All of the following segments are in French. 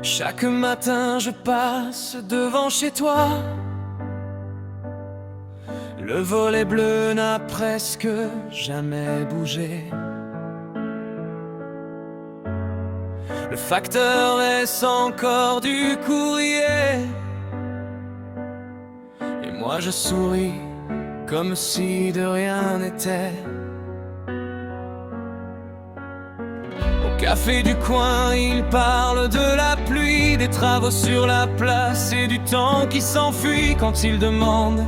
Chaque matin je passe devant chez toi. Le volet bleu n'a presque jamais bougé. Le facteur laisse encore du courrier. Et moi je souris comme si de rien n'était. Au café du coin, il parle de la pluie, des travaux sur la place et du temps qui s'enfuit. Quand il demande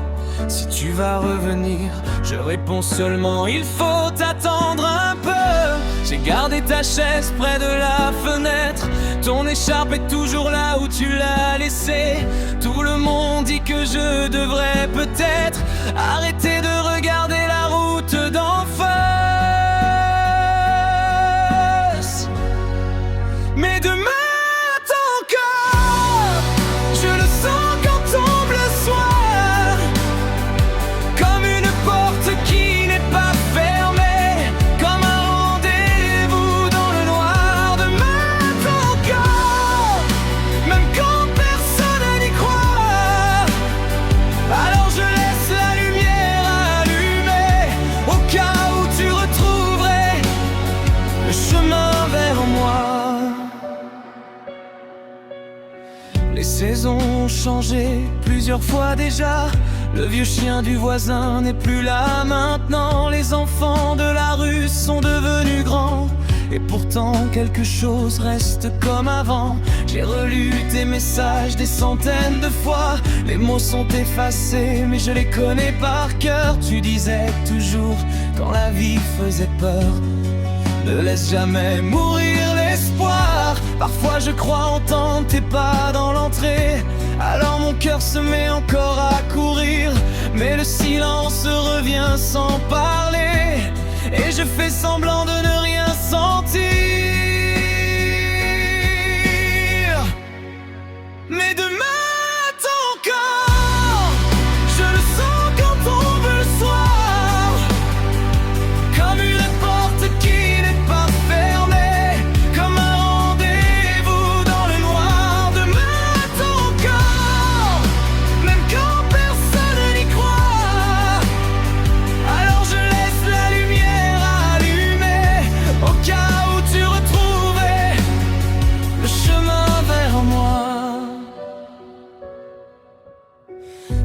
si tu vas revenir, je réponds seulement il faut attendre un peu. J'ai gardé ta chaise près de la fenêtre, ton écharpe est toujours là où tu l'as laissée. Tout le monde dit que je devrais peut-être arrêter de regarder la route d'en face. Mais demain attends encore, je le sens quand tombe le soir, comme une porte qui n'est pas fermée, comme un rendez-vous dans le noir. Demain attends encore, même quand personne n'y croit. Alors je laisse la lumière allumée, au cas où tu retrouverais le chemin vers moi. Les saisons ont changé plusieurs fois déjà. Le vieux chien du voisin n'est plus là maintenant. Les enfants de la rue sont devenus grands, et pourtant quelque chose reste comme avant. J'ai relu tes messages des centaines de fois. Les mots sont effacés mais je les connais par cœur. Tu disais toujours quand la vie faisait peur, ne laisse jamais mourir l'espoir. Parfois je crois entendre tes pas dans l'entrée, alors mon cœur se met encore à courir. Mais le silence revient sans parler, et je fais semblant de ne rien sentir. Mais demain attends encore, je le sens quand tombe le soir, comme une porte qui n'est pas fermée, comme un rendez-vous dans le noir. Demain attends encore, même quand personne n'y croit. Alors je laisse la lumière allumée, au cas où tu retrouverais le chemin vers moi.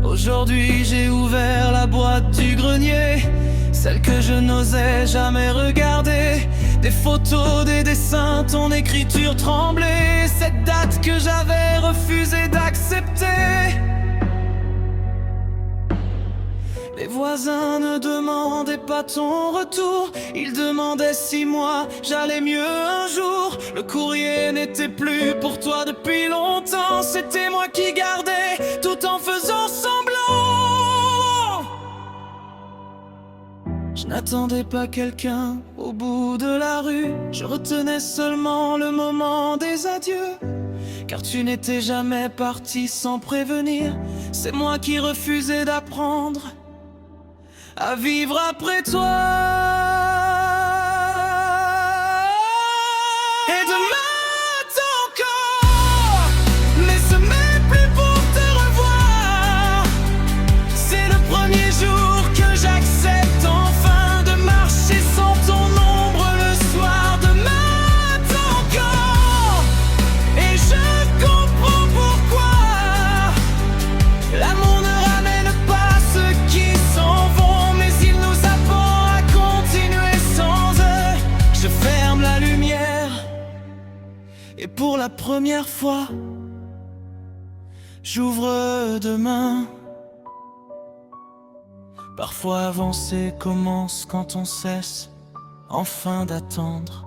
Aujourd'hui j'ai ouvert la boîte du grenier, celle que je n'osais jamais regarder. Des photos, des dessins, ton écriture tremblait, cette date que j'avais refusé d'accepter. Les voisins ne demandaient pas ton retour, ils demandaient si moi j'allais mieux un jour. Le courrier n'était plus pour toi depuis longtemps, c'était moi qui gardais tout en faisant semblant. Je n'attendais pas quelqu'un au bout de la rue, je retenais seulement le moment des adieux. Car tu n'étais jamais parti sans prévenir, c'est moi qui refusais d'apprendre à vivre après toi. Et demain attends encore, mais ce n'est plus pour te revoir. C'est le premier jour que j'accepte enfin de marcher sans ton ombre le soir. Demain attends encore, et je comprends pourquoi l'amour ne ramène pas ceux qui s'en vont, mais il nous apprend à continuer sans eux. Je ferme la lumière, et pour la première fois j'ouvre demain. Parfois avancer commence quand on cesse enfin d'attendre.